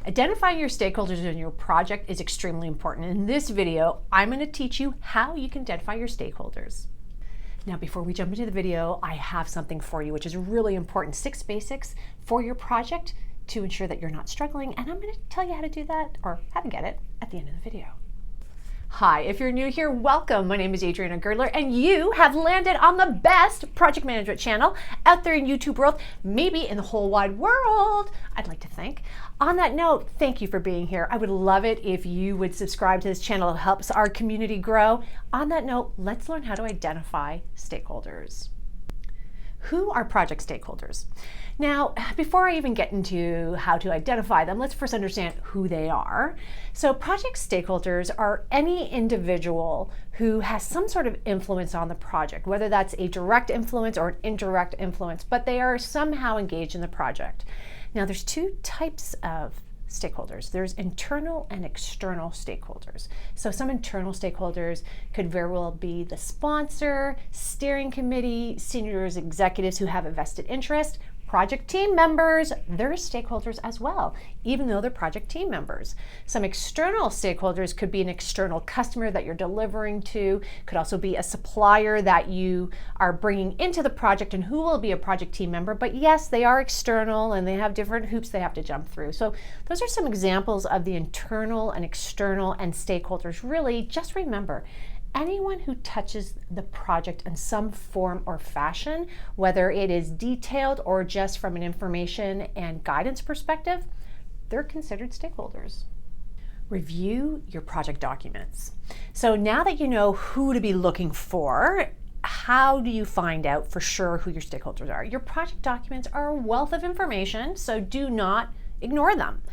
Identifying your stakeholders in your project is extremely important. In this video, I'm going to teach you how you can identify your stakeholders. Now, before we jump into the video, I have something for you, which is really important. 6 basics for your project to ensure that you're not struggling. And I'm going to tell you how to do that, or how to get it, at the end of the video. Hi, if you're new here, welcome. My name is Adriana Girdler, and you have landed on the best project management channel out there in YouTube world, maybe in the whole wide world, I'd like to think. On that note, thank you for being here. I would love it if you would subscribe to this channel. It helps our community grow. On that note, let's learn how to identify stakeholders. Who are project stakeholders? Now, before I even get into how to identify them, let's first understand who they are. So project stakeholders are any individual who has some sort of influence on the project, whether that's a direct influence or an indirect influence, but they are somehow engaged in the project. Now, there's 2 types of stakeholders. There's internal and external stakeholders. So some internal stakeholders could very well be the sponsor, steering committee, senior executives who have a vested interest. Project team members, they're stakeholders as well, even though they're project team members. Some external stakeholders could be an external customer that you're delivering to, could also be a supplier that you are bringing into the project and who will be a project team member. But yes, they are external and they have different hoops they have to jump through. So those are some examples of the internal and external and stakeholders. Really, just remember, anyone who touches the project in some form or fashion, whether it is detailed or just from an information and guidance perspective, they're considered stakeholders. Review your project documents. So now that you know who to be looking for, how do you find out for sure who your stakeholders are? Your project documents are a wealth of information, so do not ignore them.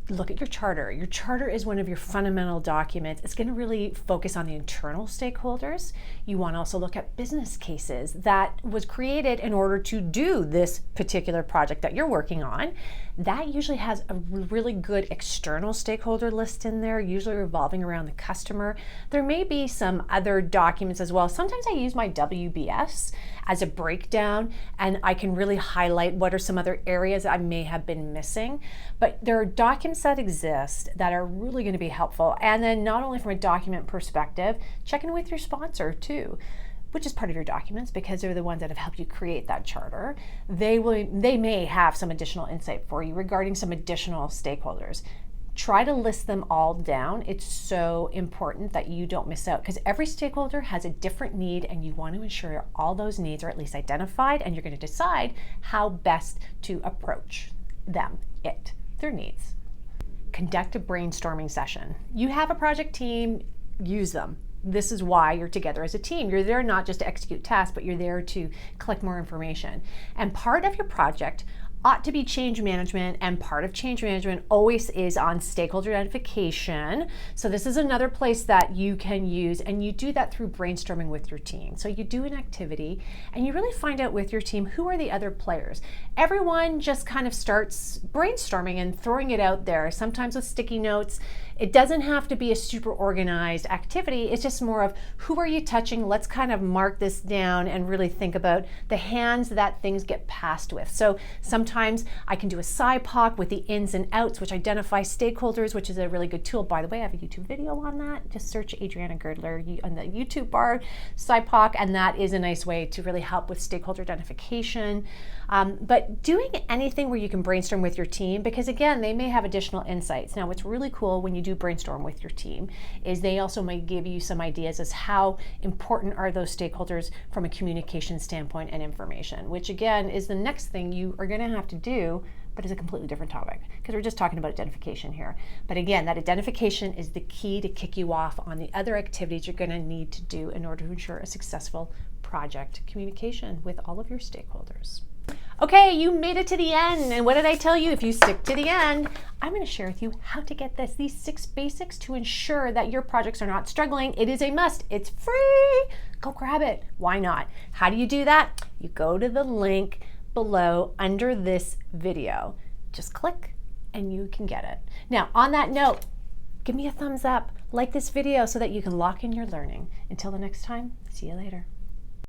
Look at your charter. Your charter is one of your fundamental documents. It's going to really focus on the internal stakeholders. You want to also look at business cases that was created in order to do this particular project that you're working on. That usually has a really good external stakeholder list in there, usually revolving around the customer. There may be some other documents as well. Sometimes I use my WBS as a breakdown, and I can really highlight what are some other areas I may have been missing. But there are documents that exist that are really going to be helpful. And then not only from a document perspective, check in with your sponsor too, which is part of your documents because they're the ones that have helped you create that charter. They may have some additional insight for you regarding some additional stakeholders. Try to list them all down. It's so important that you don't miss out because every stakeholder has a different need and you want to ensure all those needs are at least identified, and you're going to decide how best to approach them, their needs. Conduct a brainstorming session. You have a project team, use them. This is why you're together as a team. You're there not just to execute tasks, but you're there to collect more information. And part of your project ought to be change management, and part of change management always is on stakeholder identification. So this is another place that you can use, and you do that through brainstorming with your team. So you do an activity and you really find out with your team who are the other players. Everyone just kind of starts brainstorming and throwing it out there, sometimes with sticky notes. It doesn't have to be a super organized activity. It's just more of who are you touching? Let's kind of mark this down and really think about the hands that things get passed with. So sometimes I can do a SIPOC with the ins and outs, which identify stakeholders, which is a really good tool. By the way, I have a YouTube video on that. Just search Adriana Girdler on the YouTube bar, SIPOC, and that is a nice way to really help with stakeholder identification. But doing anything where you can brainstorm with your team, because again, they may have additional insights. Now, what's really cool when you do brainstorm with your team is they also might give you some ideas as how important are those stakeholders from a communication standpoint and information, which again is the next thing you are going to have to do, but it's a completely different topic because we're just talking about identification here. But again, that identification is the key to kick you off on the other activities you're going to need to do in order to ensure a successful project communication with all of your stakeholders. Okay, you made it to the end, and what did I tell you? If you stick to the end, I'm going to share with you how to get these 6 basics to ensure that your projects are not struggling. It is a must. It's free. Go grab it. Why not? How do you do that? You go to the link below under this video. Just click and you can get it. Now, on that note, give me a thumbs up, like this video so that you can lock in your learning. Until the next time, see you later.